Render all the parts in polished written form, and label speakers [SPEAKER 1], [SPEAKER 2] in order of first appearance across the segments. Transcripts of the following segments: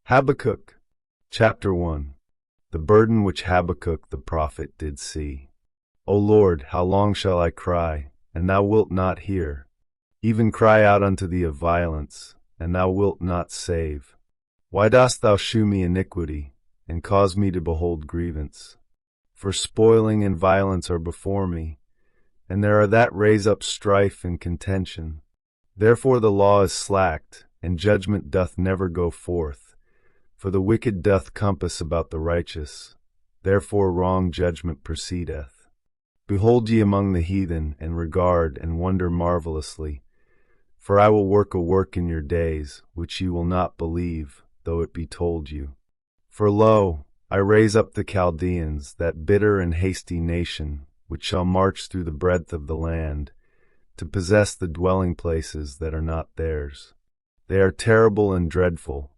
[SPEAKER 1] Habakkuk, chapter 1. The burden which Habakkuk the prophet did see. O Lord, how long shall I cry, and thou wilt not hear? Even cry out unto thee of violence, and thou wilt not save. Why dost thou shew me iniquity, and cause me to behold grievance? For spoiling and violence are before me, and there are that raise up strife and contention. Therefore the law is slacked, and judgment doth never go forth. For the wicked doth compass about the righteous, therefore wrong judgment proceedeth. Behold ye among the heathen, and regard and wonder marvelously. For I will work a work in your days, which ye will not believe, though it be told you. For lo, I raise up the Chaldeans, that bitter and hasty nation, which shall march through the breadth of the land, to possess the dwelling places that are not theirs. They are terrible and dreadful.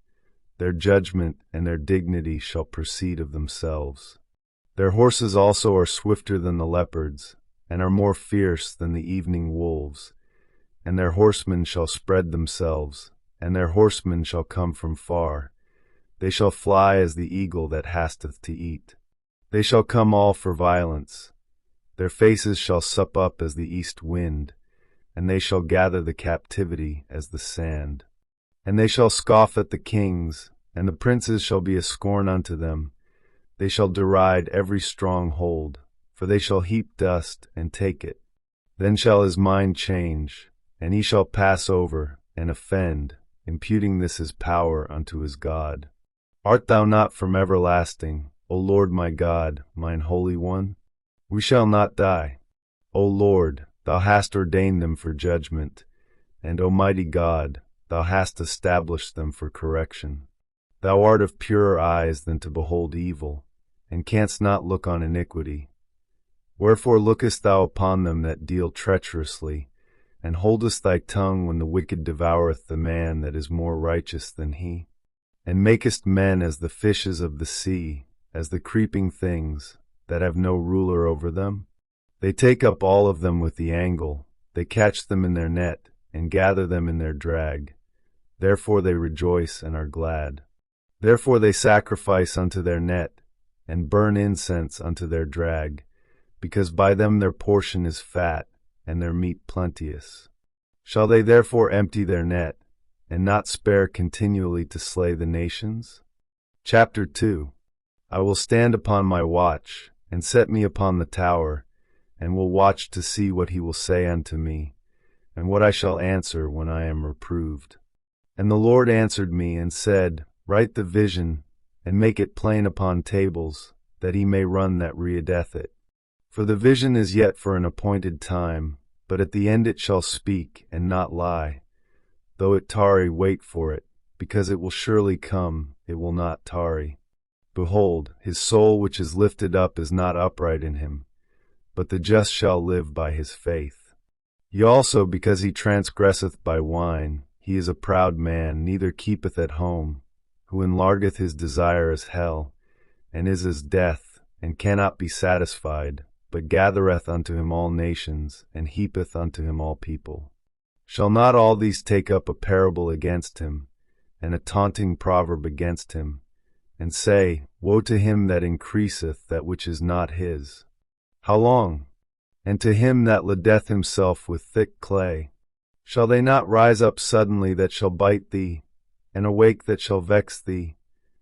[SPEAKER 1] Their judgment and their dignity shall proceed of themselves. Their horses also are swifter than the leopards, and are more fierce than the evening wolves. And their horsemen shall spread themselves, and their horsemen shall come from far. They shall fly as the eagle that hasteth to eat. They shall come all for violence. Their faces shall sup up as the east wind, and they shall gather the captivity as the sand. And they shall scoff at the kings, and the princes shall be a scorn unto them. They shall deride every stronghold, for they shall heap dust and take it. Then shall his mind change, and he shall pass over and offend, imputing this his power unto his God. Art thou not from everlasting, O Lord my God, mine Holy One? We shall not die. O Lord, thou hast ordained them for judgment, and O mighty God, thou hast established them for correction. Thou art of purer eyes than to behold evil, and canst not look on iniquity. Wherefore lookest thou upon them that deal treacherously, and holdest thy tongue when the wicked devoureth the man that is more righteous than he? And makest men as the fishes of the sea, as the creeping things, that have no ruler over them? They take up all of them with the angle, they catch them in their net, and gather them in their drag. Therefore they rejoice and are glad. Therefore they sacrifice unto their net, and burn incense unto their drag, because by them their portion is fat, and their meat plenteous. Shall they therefore empty their net, and not spare continually to slay the nations? Chapter 2. I will stand upon my watch, and set me upon the tower, and will watch to see what he will say unto me, and what I shall answer when I am reproved. And the Lord answered me and said, Write the vision, and make it plain upon tables, that he may run that readeth it. For the vision is yet for an appointed time, but at the end it shall speak, and not lie. Though it tarry, wait for it, because it will surely come, it will not tarry. Behold, his soul which is lifted up is not upright in him, but the just shall live by his faith. He also, because he transgresseth by wine, he is a proud man, neither keepeth at home, who enlargeth his desire as hell, and is as death, and cannot be satisfied, but gathereth unto him all nations, and heapeth unto him all people. Shall not all these take up a parable against him, and a taunting proverb against him, and say, Woe to him that increaseth that which is not his? How long? And to him that ladeth himself with thick clay? Shall they not rise up suddenly that shall bite thee, and awake that shall vex thee,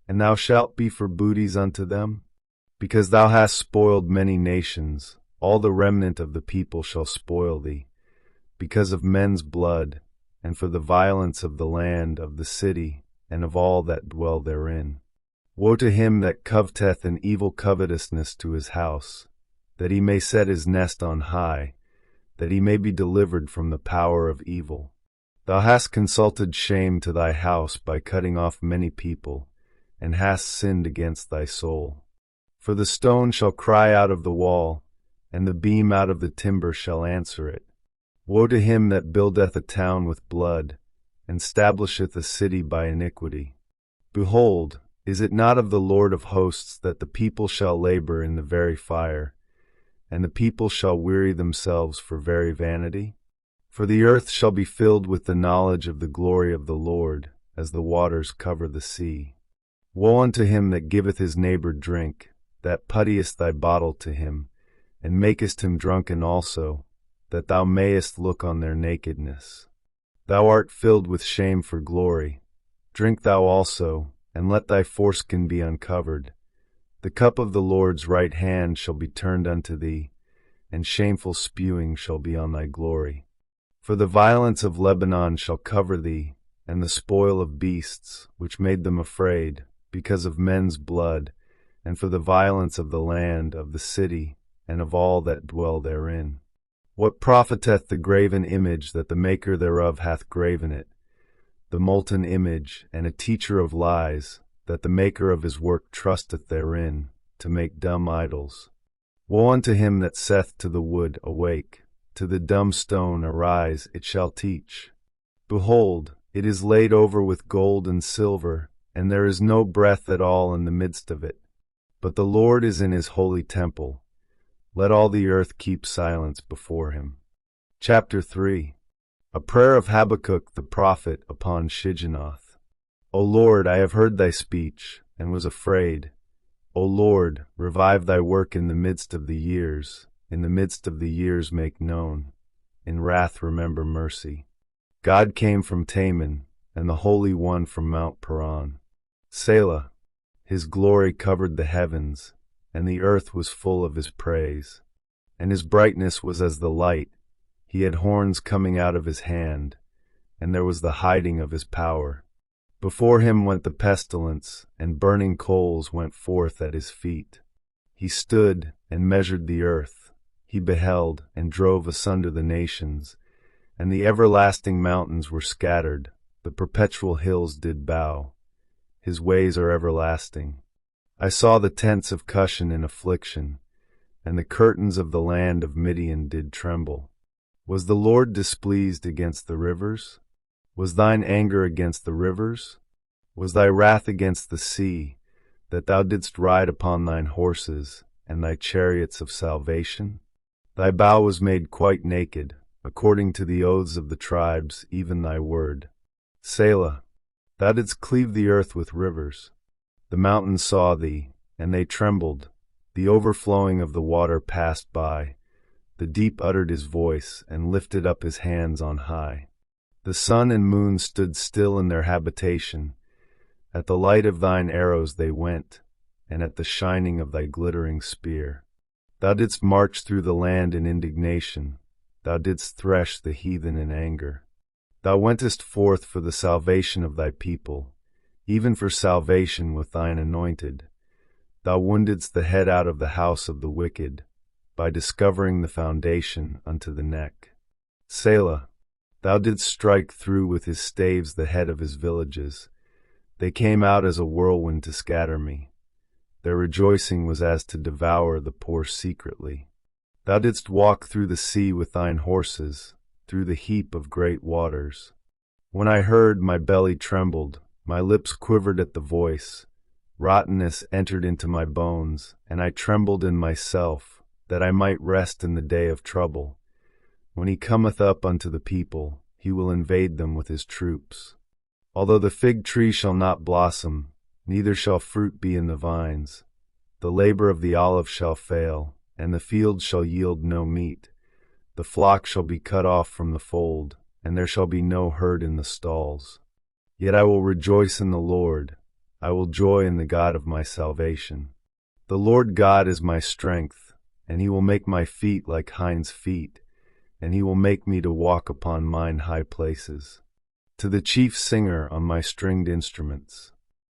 [SPEAKER 1] and thou shalt be for booties unto them? Because thou hast spoiled many nations, all the remnant of the people shall spoil thee, because of men's blood, and for the violence of the land, of the city, and of all that dwell therein. Woe to him that coveteth an evil covetousness to his house, that he may set his nest on high, that he may be delivered from the power of evil. Thou hast consulted shame to thy house by cutting off many people, and hast sinned against thy soul. For the stone shall cry out of the wall, and the beam out of the timber shall answer it. Woe to him that buildeth a town with blood, and stablisheth a city by iniquity. Behold, is it not of the Lord of hosts that the people shall labor in the very fire, and the people shall weary themselves for very vanity? For the earth shall be filled with the knowledge of the glory of the Lord, as the waters cover the sea. Woe unto him that giveth his neighbor drink, that puttiest thy bottle to him, and makest him drunken also, that thou mayest look on their nakedness. Thou art filled with shame for glory. Drink thou also, and let thy foreskin be uncovered. The cup of the Lord's right hand shall be turned unto thee, and shameful spewing shall be on thy glory. For the violence of Lebanon shall cover thee, and the spoil of beasts, which made them afraid, because of men's blood, and for the violence of the land, of the city, and of all that dwell therein. What profiteth the graven image that the maker thereof hath graven it, the molten image, and a teacher of lies, that the maker of his work trusteth therein, to make dumb idols? Woe unto him that saith to the wood, Awake, to the dumb stone, Arise, it shall teach. Behold, it is laid over with gold and silver, and there is no breath at all in the midst of it. But the Lord is in his holy temple. Let all the earth keep silence before him. Chapter 3. A prayer of Habakkuk the prophet upon Shigionoth. O Lord, I have heard thy speech, and was afraid. O Lord, revive thy work in the midst of the years. In the midst of the years make known. In wrath remember mercy. God came from Teman, and the Holy One from Mount Paran. Selah. His glory covered the heavens, and the earth was full of his praise. And his brightness was as the light. He had horns coming out of his hand, and there was the hiding of his power. Before him went the pestilence, and burning coals went forth at his feet. He stood and measured the earth. He beheld and drove asunder the nations, and the everlasting mountains were scattered. The perpetual hills did bow. His ways are everlasting. I saw the tents of Cushan in affliction, and the curtains of the land of Midian did tremble. Was the Lord displeased against the rivers? Was thine anger against the rivers? Was thy wrath against the sea, that thou didst ride upon thine horses, and thy chariots of salvation? Thy bow was made quite naked, according to the oaths of the tribes, even thy word. Selah. Thou didst cleave the earth with rivers. The mountains saw thee, and they trembled. The overflowing of the water passed by. The deep uttered his voice, and lifted up his hands on high. The sun and moon stood still in their habitation. At the light of thine arrows they went, and at the shining of thy glittering spear. Thou didst march through the land in indignation. Thou didst thresh the heathen in anger. Thou wentest forth for the salvation of thy people, even for salvation with thine anointed. Thou woundedst the head out of the house of the wicked, by discovering the foundation unto the neck. Selah. Thou didst strike through with his staves the head of his villages. They came out as a whirlwind to scatter me. Their rejoicing was as to devour the poor secretly. Thou didst walk through the sea with thine horses, through the heap of great waters. When I heard, my belly trembled, my lips quivered at the voice. Rottenness entered into my bones, and I trembled in myself, that I might rest in the day of trouble. When he cometh up unto the people, he will invade them with his troops. Although the fig tree shall not blossom, neither shall fruit be in the vines, the labor of the olive shall fail, and the field shall yield no meat. The flock shall be cut off from the fold, and there shall be no herd in the stalls. Yet I will rejoice in the Lord. I will joy in the God of my salvation. The Lord God is my strength, and he will make my feet like hinds' feet, and he will make me to walk upon mine high places. To the chief singer on my stringed instruments,